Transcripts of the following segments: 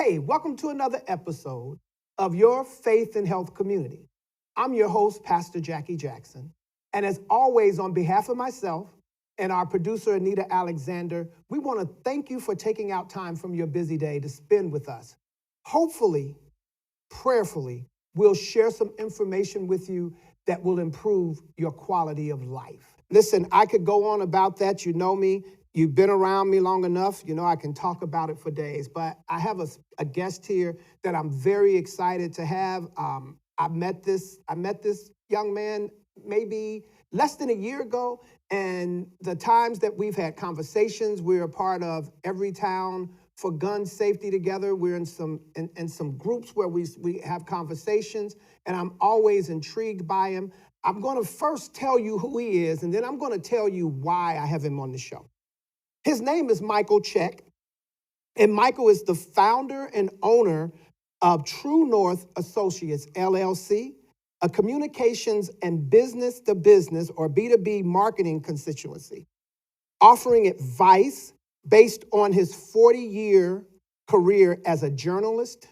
Hey, welcome to another episode of Your Faith and Health Community. I'm your host, Pastor Jackie Jackson. And as always, on behalf of myself and our producer, Anita Alexander, we want to thank you for taking out time from your busy day to spend with us. Hopefully, prayerfully, we'll share some information with you that will improve your quality of life. Listen, I could go on about that. You know me. You've been around me long enough. You know, I can talk about it for days. But I have a guest here that I'm very excited to have. I met this young man maybe less than a year ago. And the times that we've had conversations, we're a part of Every Town for Gun Safety together. We're in some groups where we have conversations, and I'm always intrigued by him. I'm going to first tell you who he is, and then I'm going to tell you why I have him on the show. His name is Michael Check, and Michael is the founder and owner of True North Associates, LLC, a communications and business-to-business or B2B marketing constituency, offering advice based on his 40-year career as a journalist,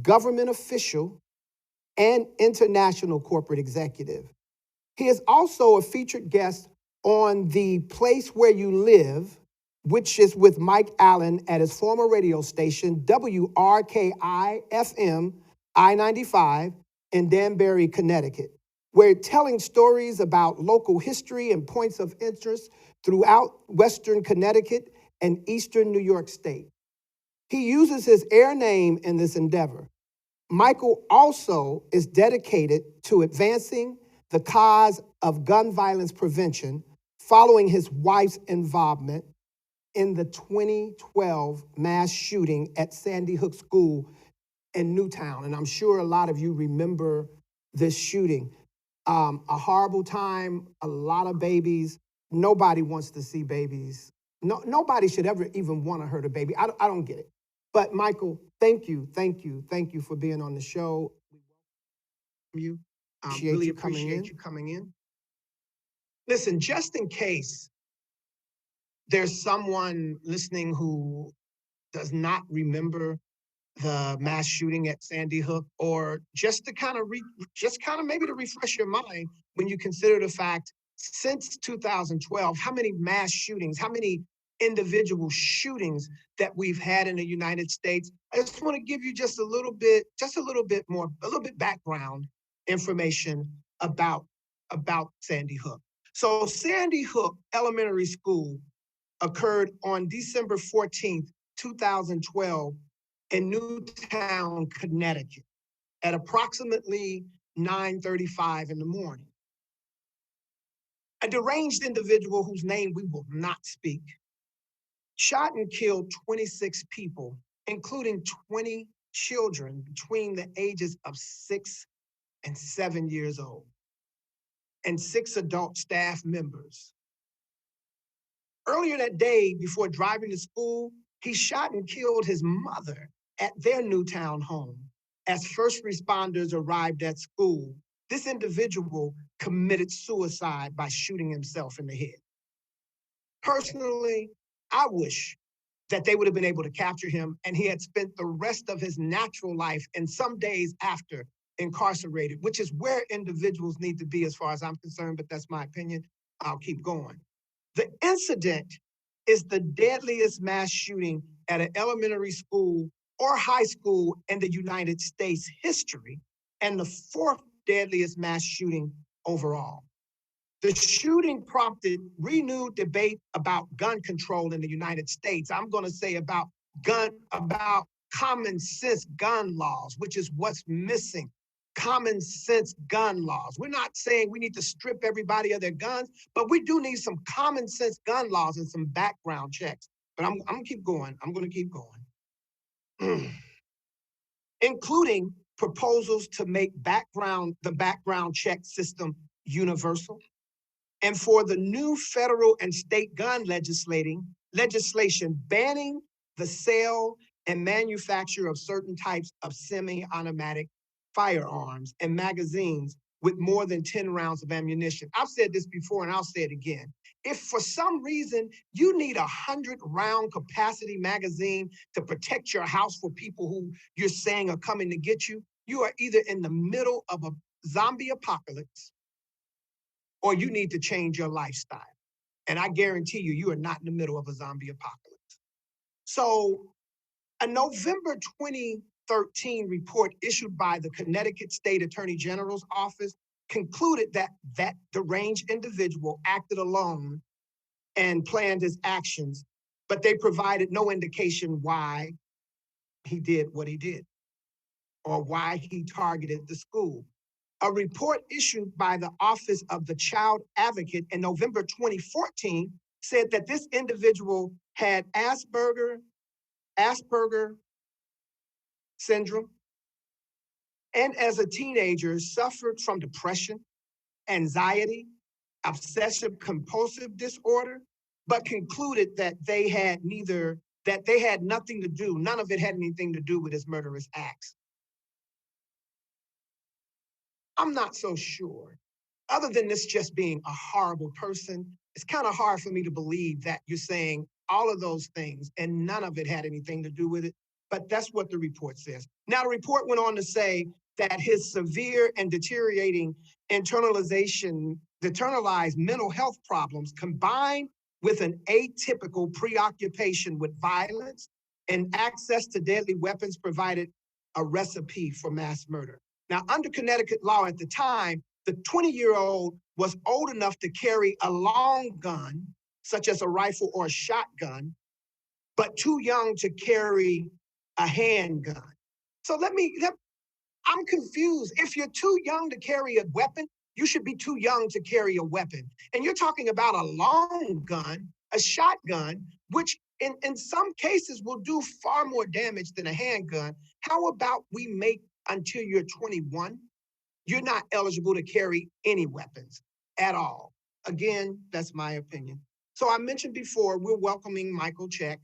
government official, and international corporate executive. He is also a featured guest on The Place Where You Live, which is with Mike Allen at his former radio station, WRKI-FM I-95 in Danbury, Connecticut. We're telling stories about local history and points of interest throughout Western Connecticut and Eastern New York State. He uses his air name in this endeavor. Michael also is dedicated to advancing the cause of gun violence prevention following his wife's involvement in the 2012 mass shooting at Sandy Hook School in Newtown. And I'm sure a lot of you remember this shooting. A horrible time, a lot of babies. Nobody wants to see babies. Nobody should ever even want to hurt a baby. I don't get it. But Michael, thank you for being on the show. You really appreciate you coming in. Listen, just in case there's someone listening who does not remember the mass shooting at Sandy Hook, or just to kind of maybe to refresh your mind when you consider the fact, since 2012, how many mass shootings, how many individual shootings that we've had in the United States. I just want to give you just a little bit background information about Sandy Hook. So Sandy Hook Elementary School occurred on December 14th, 2012 in Newtown, Connecticut at approximately 9:35 in the morning. A deranged individual whose name we will not speak shot and killed 26 people, including 20 children between the ages of 6 and 7 years old, and 6 adult staff members. Earlier that day, before driving to school, he shot and killed his mother at their Newtown home. As first responders arrived at school, this individual committed suicide by shooting himself in the head. Personally, I wish that they would have been able to capture him and he had spent the rest of his natural life and some days after incarcerated, which is where individuals need to be as far as I'm concerned, but that's my opinion. I'll keep going. The incident is the deadliest mass shooting at an elementary school or high school in the United States history, and the 4th deadliest mass shooting overall. The shooting prompted renewed debate about gun control in the United States. I'm going to say about common sense gun laws, which is what's missing. Common sense gun laws. We're not saying we need to strip everybody of their guns, but we do need some common sense gun laws and some background checks. But I'm going to keep going. Including proposals to make the background check system universal, and for the new federal and state gun legislation banning the sale and manufacture of certain types of semi-automatic firearms and magazines with more than 10 rounds of ammunition. I've said this before and I'll say it again. If for some reason you need 100-round capacity magazine to protect your house for people who you're saying are coming to get you, you are either in the middle of a zombie apocalypse or you need to change your lifestyle. And I guarantee you, you are not in the middle of a zombie apocalypse. So a November 2013 report issued by the Connecticut State Attorney General's office concluded that that deranged individual acted alone and planned his actions, but they provided no indication why he did what he did or why he targeted the school. A report issued by the Office of the Child Advocate in November 2014 said that this individual had Asperger syndrome, and as a teenager suffered from depression, anxiety, obsessive compulsive disorder, but concluded that they had nothing to do, none of it had anything to do with his murderous acts. I'm not so sure. Other than this just being a horrible person, it's kind of hard for me to believe that you're saying all of those things and none of it had anything to do with it. But that's what the report says. Now, the report went on to say that his severe and deteriorating internalized mental health problems combined with an atypical preoccupation with violence and access to deadly weapons provided a recipe for mass murder. Now, under Connecticut law at the time, the 20-year-old was old enough to carry a long gun, such as a rifle or a shotgun, but too young to carry a handgun. So I'm confused. If you're too young to carry a weapon, you should be too young to carry a weapon. And you're talking about a long gun, a shotgun, which in some cases will do far more damage than a handgun. How about we make until you're 21? You're not eligible to carry any weapons at all. Again, that's my opinion. So I mentioned before, we're welcoming Michael Check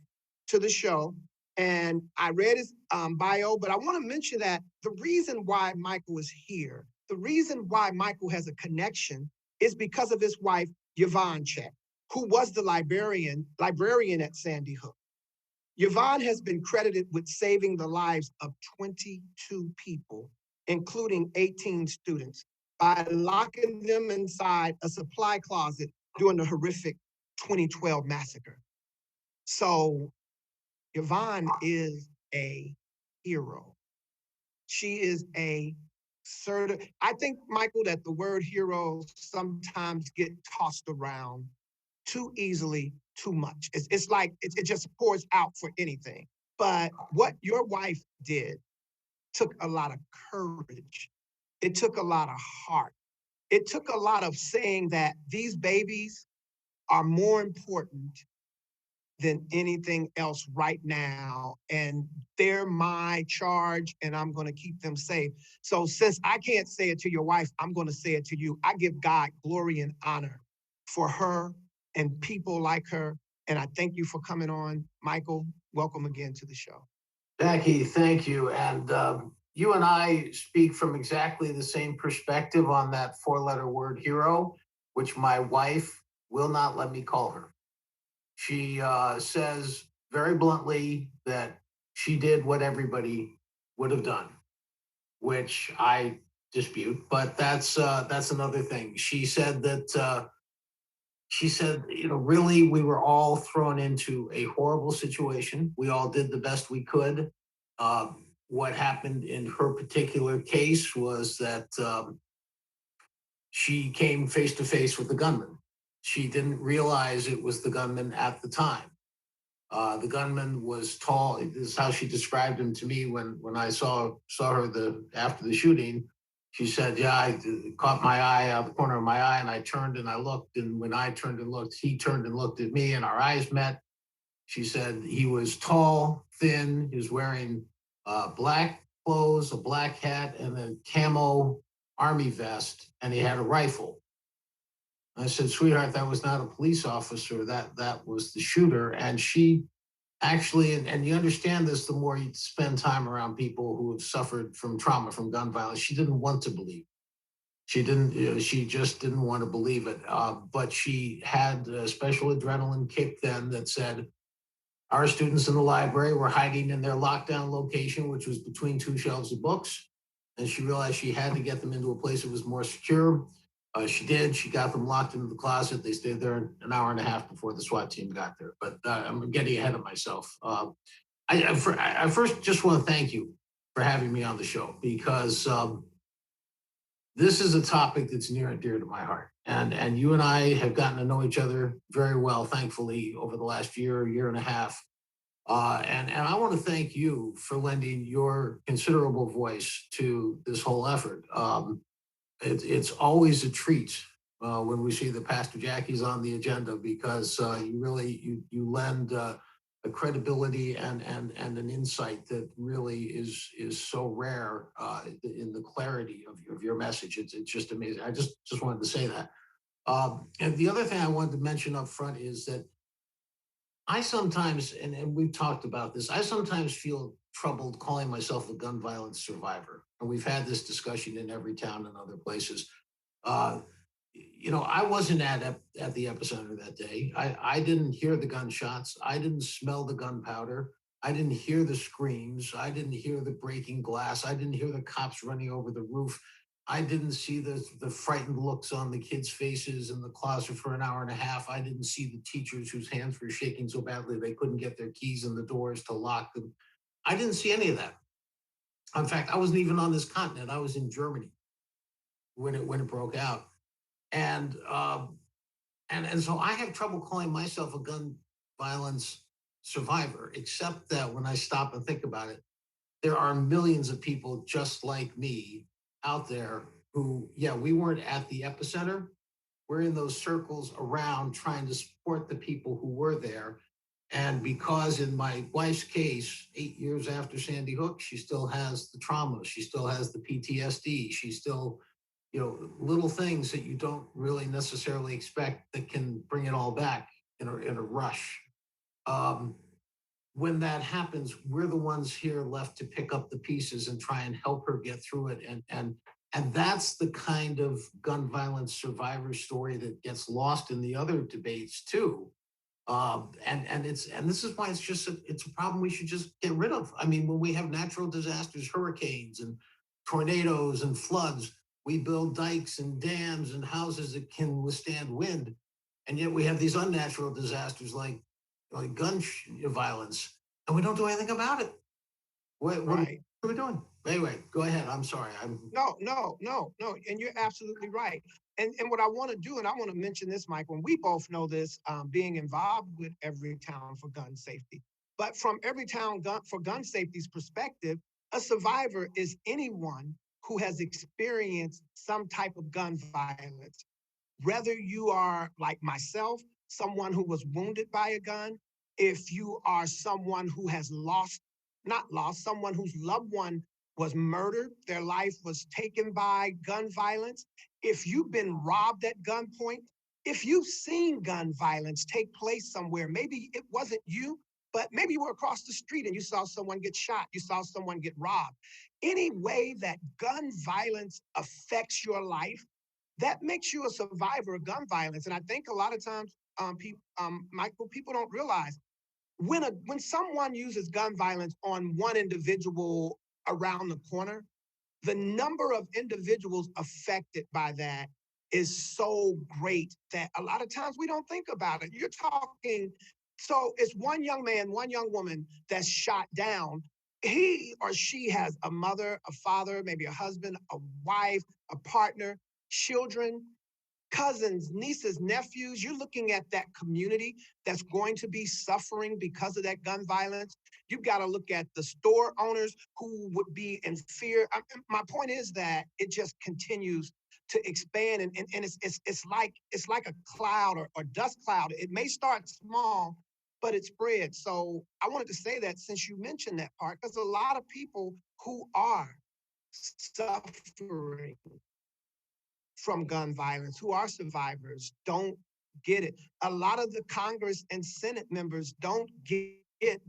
to the show. And I read his bio, but I want to mention that the reason why Michael is here, the reason why Michael has a connection is because of his wife, Yvonne Check, who was the librarian at Sandy Hook. Yvonne has been credited with saving the lives of 22 people, including 18 students, by locking them inside a supply closet during the horrific 2012 massacre. So Yvonne is a hero. She is I think, Michael, that the word hero sometimes get tossed around too easily, too much. It's like it just pours out for anything. But what your wife did took a lot of courage. It took a lot of heart. It took a lot of saying that these babies are more important than anything else right now. And they're my charge, and I'm going to keep them safe. So since I can't say it to your wife, I'm going to say it to you. I give God glory and honor for her and people like her. And I thank you for coming on. Michael, welcome again to the show. Jackie, thank you. And you and I speak from exactly the same perspective on that four-letter word hero, which my wife will not let me call her. She says very bluntly that she did what everybody would have done, which I dispute, but that's another thing. She said that really, we were all thrown into a horrible situation. We all did the best we could. What happened in her particular case was that she came face to face with the gunman. She didn't realize it was the gunman at the time. The gunman was tall. This is how she described him to me when I saw her after the shooting. She said, "Yeah, I caught my eye out the corner of my eye, and I turned and I looked. And when I turned and looked, he turned and looked at me, and our eyes met." She said he was tall, thin. He was wearing black clothes, a black hat, and a camo army vest, and he had a rifle. I said, "Sweetheart, that was not a police officer. That was the shooter." And she actually, and you understand this the more you spend time around people who have suffered from trauma from gun violence, she didn't want to believe. She didn't, she just didn't want to believe it. But she had a special adrenaline kick then that said, our students in the library were hiding in their lockdown location, which was between two shelves of books. And she realized she had to get them into a place that was more secure. She did. She got them locked into the closet. They stayed there an hour and a half before the SWAT team got there. But I'm getting ahead of myself. I first just want to thank you for having me on the show because this is a topic that's near and dear to my heart. And you and I have gotten to know each other very well, thankfully, over the last year and a half. And I want to thank you for lending your considerable voice to this whole effort. It's always a treat when we see that Pastor Jackie's on the agenda because you really you lend a credibility and an insight that really is so rare in the clarity of your message. It's just amazing. I just wanted to say that. And the other thing I wanted to mention up front is that I sometimes, and we've talked about this, I sometimes feel troubled calling myself a gun violence survivor. And we've had this discussion in every town and other places. Uh, I wasn't at the epicenter that day. I didn't hear the gunshots. I didn't smell the gunpowder. I didn't hear the screams. I didn't hear the breaking glass. I didn't hear the cops running over the roof. I didn't see the frightened looks on the kids' faces in the closet for an hour and a half. I didn't see the teachers whose hands were shaking so badly they couldn't get their keys in the doors to lock them. I didn't see any of that. In fact, I wasn't even on this continent. I was in Germany when it broke out, and and so I have trouble calling myself a gun violence survivor, except that when I stop and think about it, there are millions of people just like me out there who, yeah, we weren't at the epicenter. We're in those circles around trying to support the people who were there. And because in my wife's case, 8 years after Sandy Hook, she still has the trauma, she still has the PTSD, she still, little things that you don't really necessarily expect that can bring it all back in a rush. Um, when that happens, we're the ones here left to pick up the pieces and try and help her get through it. And that's the kind of gun violence survivor story that gets lost in the other debates too. And this is why it's a problem we should just get rid of. I mean, when we have natural disasters, hurricanes and tornadoes and floods, we build dikes and dams and houses that can withstand wind, and yet we have these unnatural disasters like violence, and we don't do anything about it. What Right. are we doing? Anyway, go ahead. I'm sorry. No. And you're absolutely right. And what I want to do, and I want to mention this, Mike, when we both know this, being involved with Every Town for Gun Safety. But from Every Town for Gun Safety's perspective, a survivor is anyone who has experienced some type of gun violence. Whether you are like myself, someone who was wounded by a gun, if you are someone who has not lost, someone whose loved one was murdered, their life was taken by gun violence, if you've been robbed at gunpoint, if you've seen gun violence take place somewhere, maybe it wasn't you, but maybe you were across the street and you saw someone get shot, you saw someone get robbed. Any way that gun violence affects your life, that makes you a survivor of gun violence. And I think a lot of times, Michael, people don't realize when someone uses gun violence on one individual around the corner, the number of individuals affected by that is so great that a lot of times we don't think about it. You're talking, so it's one young man, one young woman that's shot down. He or she has a mother, a father, maybe a husband, a wife, a partner, children, cousins, nieces, nephews. You're looking at that community that's going to be suffering because of that gun violence. You've got to look at the store owners who would be in fear. My point is that it just continues to expand, and it's like a cloud or dust cloud. It may start small, but it spreads. So I wanted to say that since you mentioned that part, because a lot of people who are suffering from gun violence, who are survivors, don't get it. A lot of the Congress and Senate members don't get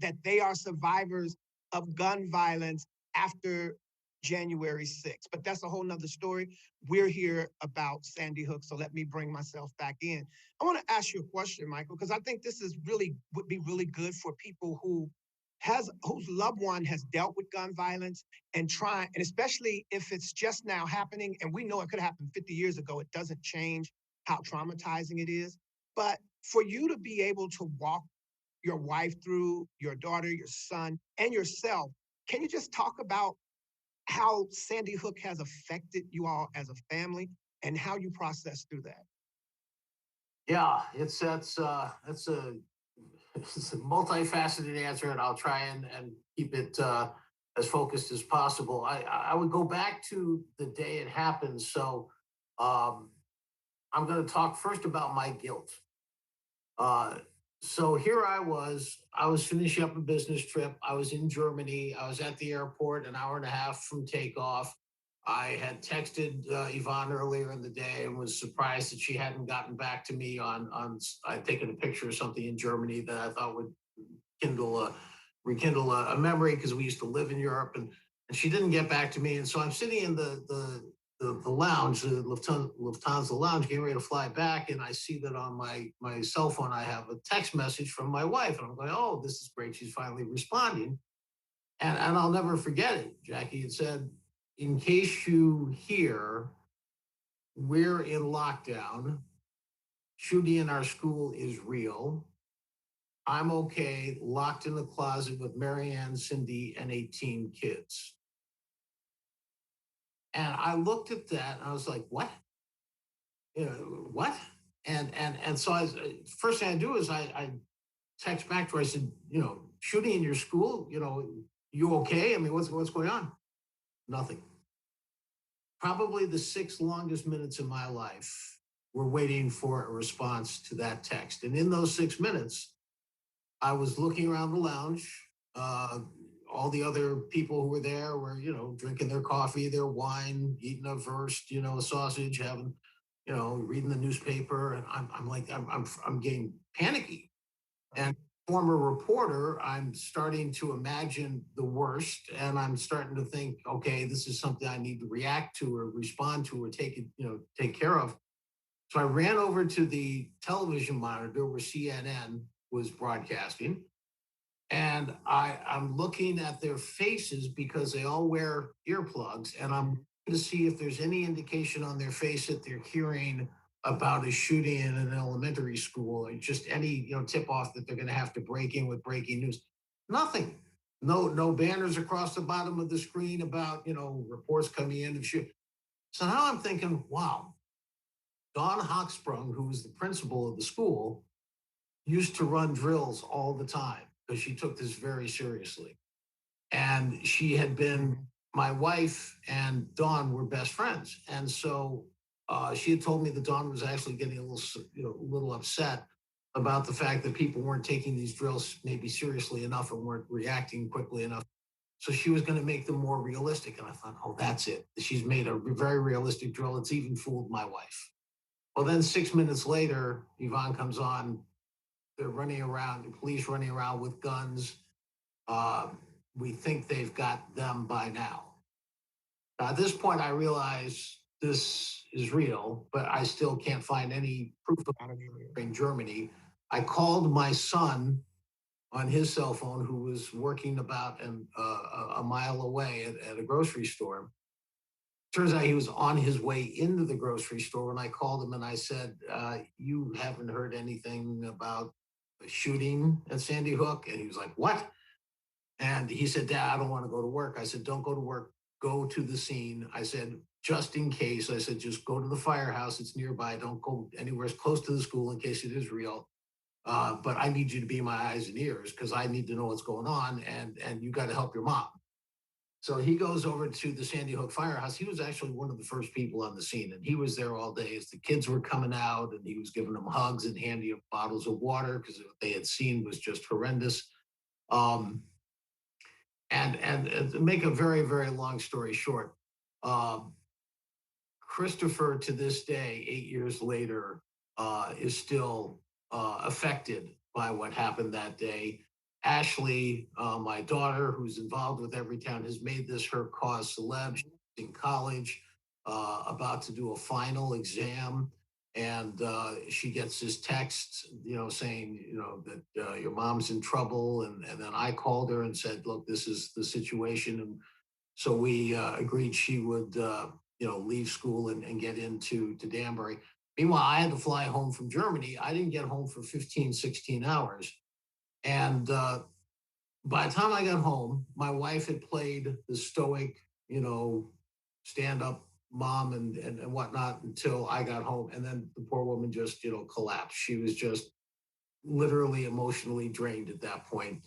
that they are survivors of gun violence after January 6th. But that's a whole nother story. We're here about Sandy Hook, so let me bring myself back in. I want to ask you a question, Michael, because I think this is really would be really good for people whose loved one has dealt with gun violence and especially if it's just now happening, and we know it could happen 50 years ago, it doesn't change how traumatizing it is. But for you to be able to walk your wife through, your daughter, your son, and yourself, can you just talk about how Sandy Hook has affected you all as a family and how you process through that? Yeah, that's a it's a multifaceted answer, and I'll try and keep it as focused as possible. I would go back to the day it happened. So um, I'm going to talk first about my guilt. Uh, so here I was finishing up a business trip. I was in Germany. I was at the airport an hour and a half from takeoff. I had texted Yvonne earlier in the day and was surprised that she hadn't gotten back to me on I'd taken a picture of something in Germany that I thought would rekindle a memory because we used to live in Europe, and she didn't get back to me. And so I'm sitting in the lounge, the Lufthansa lounge, getting ready to fly back, and I see that on my cell phone I have a text message from my wife, and I'm going, oh, this is great. She's finally responding, and I'll never forget it. Jackie had said, in case you hear, we're in lockdown. Shooting in our school is real. I'm okay, locked in the closet with Marianne, Cindy, and 18 kids. And I looked at that and I was like, what? You know, what? And so first thing I do is I text back to her. I said, shooting in your school, you okay? I mean, what's going on? Nothing. Probably the 6 longest minutes of my life were waiting for a response to that text. And in those 6 minutes, I was looking around the lounge. All the other people who were there were, drinking their coffee, their wine, eating a Wurst, a sausage, having, reading the newspaper. And I'm like, I'm getting panicky. And former reporter, I'm starting to imagine the worst, and I'm starting to think, okay, this is something I need to react to or respond to or take care of. So I ran over to the television monitor where CNN was broadcasting. And I'm looking at their faces because they all wear earplugs, and I'm looking to see if there's any indication on their face that they're hearing about a shooting in an elementary school, or just any tip off that they're going to have to break in with breaking news. Nothing. No banners across the bottom of the screen about reports coming in and shoot. So now I'm thinking, wow, Dawn Hochsprung, who was the principal of the school, used to run drills all the time because she took this very seriously. And she had been, my wife and Dawn were best friends. And so she had told me that Dawn was actually getting a little upset about the fact that people weren't taking these drills maybe seriously enough and weren't reacting quickly enough. So she was going to make them more realistic. And I thought, oh, that's it. She's made a very realistic drill. It's even fooled my wife. Well, then 6 minutes later, Yvonne comes on. They're running around, the police running around with guns. Uh, we think they've got them by now. At this point, I realize this is real, but I still can't find any proof of it in Germany. I called my son on his cell phone, who was working about a mile away at a grocery store. Turns out he was on his way into the grocery store when I called him and I said, you haven't heard anything about a shooting at Sandy Hook? And he was like, what? And he said, Dad, I don't want to go to work. I said, don't go to work. Go to the scene. I said, just in case. I said, just go to the firehouse. It's nearby. Don't go anywhere close to the school in case it is real. But I need you to be my eyes and ears because I need to know what's going on. And you got to help your mom. So he goes over to the Sandy Hook firehouse. He was actually one of the first people on the scene, and he was there all day as the kids were coming out, and he was giving them hugs and handing them bottles of water because what they had seen was just horrendous. Um, and to make a very, very long story short, um, Christopher, to this day, 8 years later, is still affected by what happened that day. Ashley, my daughter, who's involved with Everytown, has made this her cause celeb. She's in college, about to do a final exam, and she gets this text, saying, that your mom's in trouble, and then I called her and said, look, this is the situation, and so we agreed she would, leave school and get into Danbury. Meanwhile, I had to fly home from Germany. I didn't get home for 15, 16 hours. And by the time I got home, my wife had played the stoic, stand up mom and whatnot until I got home. And then the poor woman just, collapsed. She was just literally emotionally drained at that point.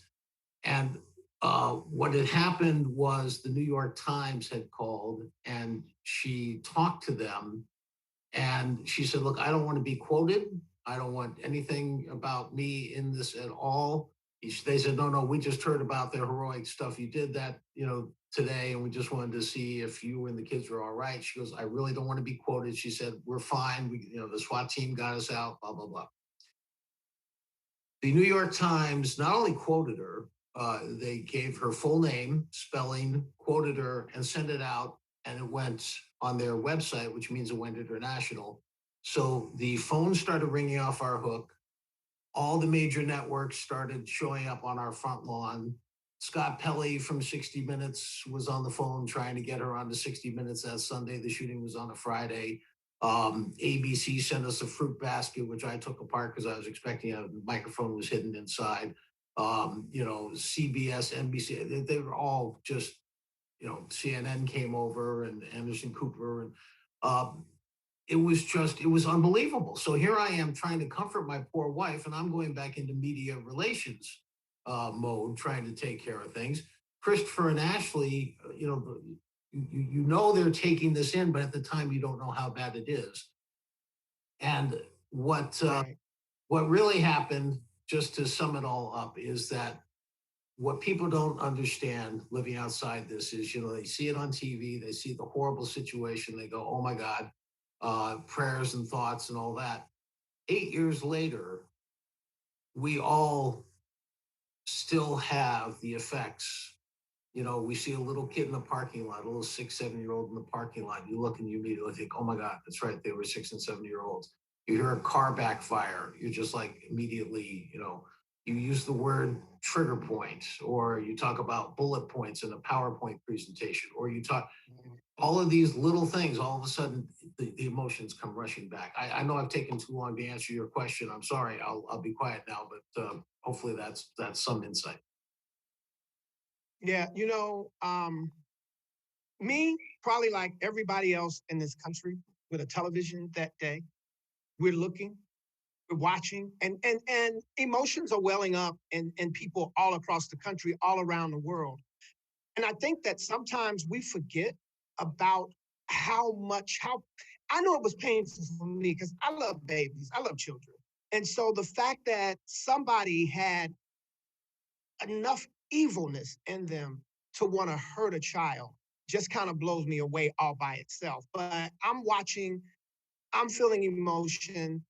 And what had happened was the New York Times had called and she talked to them and she said, look, I don't want to be quoted. I don't want anything about me in this at all. They said, no, we just heard about the heroic stuff you did that, today. And we just wanted to see if you and the kids were all right. She goes, I really don't want to be quoted. She said, we're fine. The SWAT team got us out, blah, blah, blah. The New York Times not only quoted her, they gave her full name, spelling, quoted her, and sent it out. And it went on their website, which means it went international. So the phone started ringing off our hook. All the major networks started showing up on our front lawn. Scott Pelley from 60 Minutes was on the phone trying to get her onto 60 Minutes that Sunday. The shooting was on a Friday. ABC sent us a fruit basket, which I took apart because I was expecting a microphone was hidden inside. CBS, NBC, they were all just, CNN came over and Anderson Cooper. And it was unbelievable. So here I am trying to comfort my poor wife, and I'm going back into media relations mode, trying to take care of things. Christopher and Ashley, they're taking this in, but at the time you don't know how bad it is. And Right. what really happened, just to sum it all up, is that what people don't understand living outside this is, they see it on TV, they see the horrible situation, they go, oh my God, prayers and thoughts and all that. 8 years later, we all still have the effects. We see a little kid in the parking lot, a little 6, 7 year old in the parking lot. You look and you immediately think, oh my God, that's right. They were 6 and 7 year olds. You hear a car backfire. You're just like immediately, you use the word trigger point, or you talk about bullet points in a PowerPoint presentation, or you talk all of these little things. All of a sudden, the emotions come rushing back. I know I've taken too long to answer your question. I'm sorry. I'll be quiet now, but hopefully that's some insight. Yeah, me, probably like everybody else in this country with a television that day, we're looking, we're watching, and emotions are welling up in people all across the country, all around the world. And I think that sometimes we forget about how I know it was painful for me because I love babies, I love children. And so the fact that somebody had enough evilness in them to want to hurt a child just kind of blows me away all by itself. But I'm watching, I'm feeling emotion.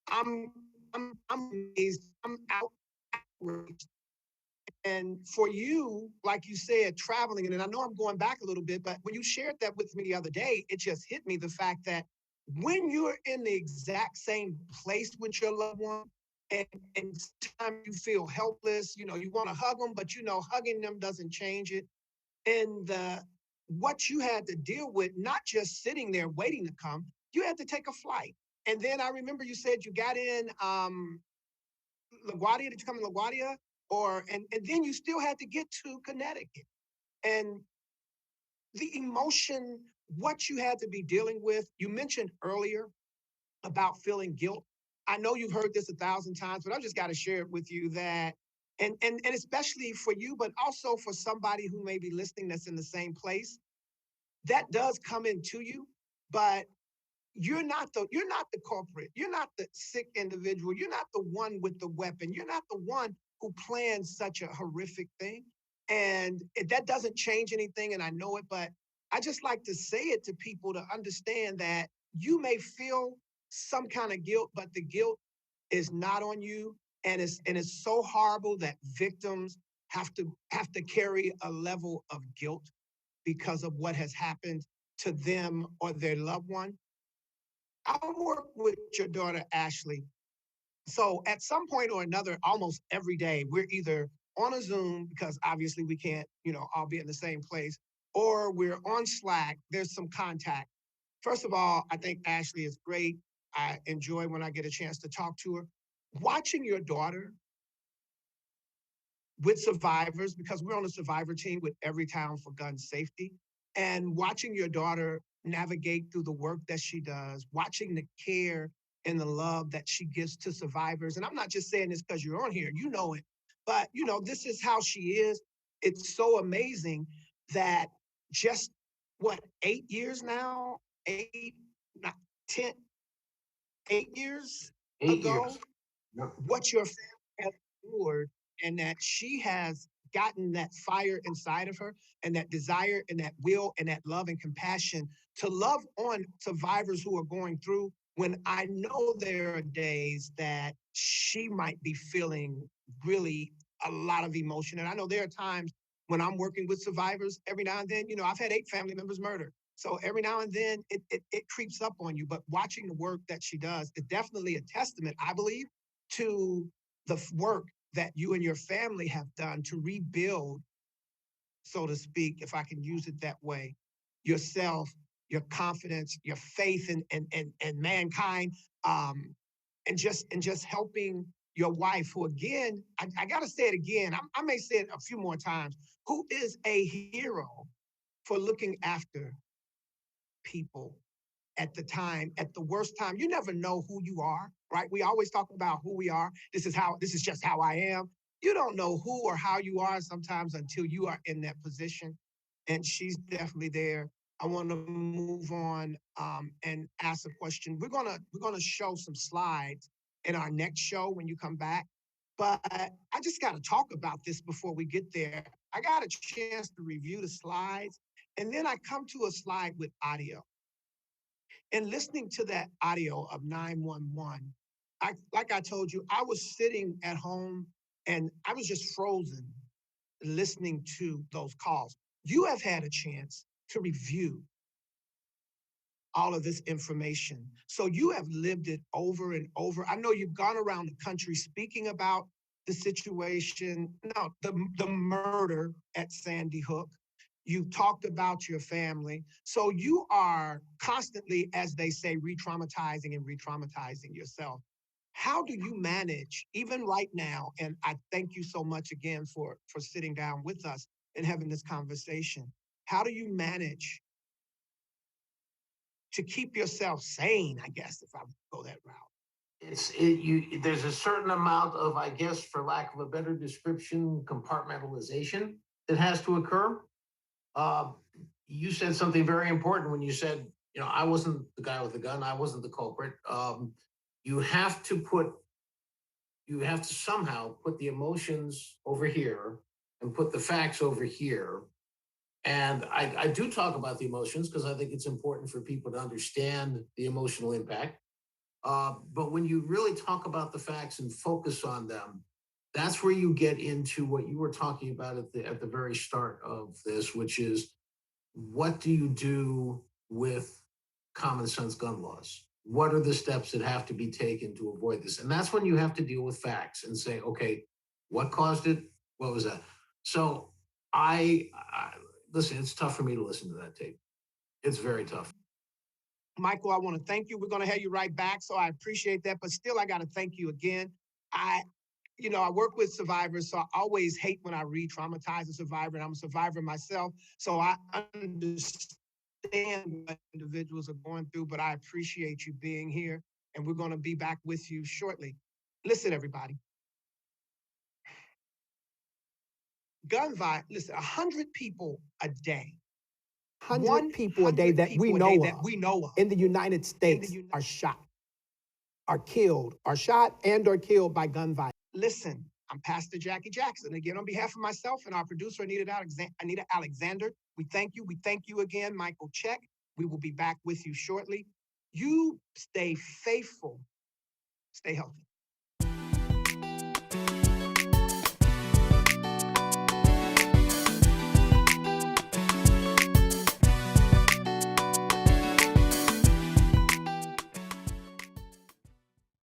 I'm I'm amazed. I'm outraged. And for you, like you said, traveling, and I know I'm going back a little bit, but when you shared that with me the other day, it just hit me the fact that when you're in the exact same place with your loved one, and sometimes you feel helpless, you want to hug them, but hugging them doesn't change it. And what you had to deal with, not just sitting there waiting to come, you had to take a flight. And then I remember you said you got in LaGuardia. Did you come to LaGuardia? And then you still had to get to Connecticut. And the emotion, what you had to be dealing with, you mentioned earlier about feeling guilt. I know you've heard this 1,000 times, but I've just got to share it with you that, and especially for you, but also for somebody who may be listening that's in the same place, that does come into you, but you're not the culprit. You're not the sick individual. You're not the one with the weapon. You're not the one who planned such a horrific thing. And that doesn't change anything, and I know it, but I just like to say it to people to understand that you may feel some kind of guilt, but the guilt is not on you. And it's so horrible that victims have to carry a level of guilt because of what has happened to them or their loved one. I work with your daughter Ashley. So at some point or another, almost every day, we're either on a Zoom because obviously we can't, all be in the same place, or we're on Slack. There's some contact. First of all, I think Ashley is great. I enjoy when I get a chance to talk to her. Watching your daughter with survivors, because we're on a survivor team with Everytown for Gun Safety, and watching your daughter navigate through the work that she does, watching the care and the love that she gives to survivors. And I'm not just saying this because you're on here, you know it, but this is how she is. It's so amazing that just what, 8 years now, not 10, 8 years 8 years. ago, Yep. what your family has endured, and that she has gotten that fire inside of her, and that desire and that will and that love and compassion to love on survivors who are going through, when I know there are days that she might be feeling really a lot of emotion. And I know there are times when I'm working with survivors, every now and then, I've had 8 family members murdered. So every now and then it creeps up on you. But watching the work that she does is definitely a testament, I believe, to the work that you and your family have done to rebuild, so to speak, if I can use it that way, yourself, your confidence, your faith in mankind, and just helping your wife, who again, I gotta say it again, I may say it a few more times, who is a hero for looking after people at the time, at the worst time. You never know who you are, right? We always talk about who we are. This is just how I am. You don't know who or how you are sometimes until you are in that position. And she's definitely there. I want to move on and ask a question. We're gonna show some slides in our next show when you come back. But I just got to talk about this before we get there. I got a chance to review the slides, and then I come to a slide with audio. And listening to that audio of 911, like I told you, I was sitting at home and I was just frozen listening to those calls. You have had a chance to review all of this information. So you have lived it over and over. I know you've gone around the country speaking about the situation, no, the murder at Sandy Hook. You've talked about your family. So you are constantly, as they say, re-traumatizing and re-traumatizing yourself. How do you manage, even right now, and I thank you so much again for sitting down with us and having this conversation. How do you manage to keep yourself sane, I guess, if I go that route? There's a certain amount of, I guess, for lack of a better description, compartmentalization that has to occur. Uh, you said something very important when you said, I wasn't the guy with the gun, I wasn't the culprit. You have to somehow put the emotions over here and put the facts over here. And I do talk about the emotions because I think it's important for people to understand the emotional impact. But when you really talk about the facts and focus on them, that's where you get into what you were talking about at the very start of this, which is, what do you do with common sense gun laws? What are the steps that have to be taken to avoid this? And that's when you have to deal with facts and say, okay, what caused it? What was that? So I listen, it's tough for me to listen to that tape. It's very tough. Michael, I want to thank you. We're going to have you right back. So I appreciate that. But still, I got to thank you again. I work with survivors, so I always hate when I re-traumatize a survivor, and I'm a survivor myself. So I understand what individuals are going through, but I appreciate you being here, and we're going to be back with you shortly. Listen, everybody. Gun violence, listen, 100 people a day. 100 people a day that we know of in the United States are shot, are killed, are shot and or killed by gun violence. Listen, I'm Pastor Jackie Jackson. Again, on behalf of myself and our producer, Anita Alexander, we thank you. We thank you again, Michael Check. We will be back with you shortly. You stay faithful, stay healthy.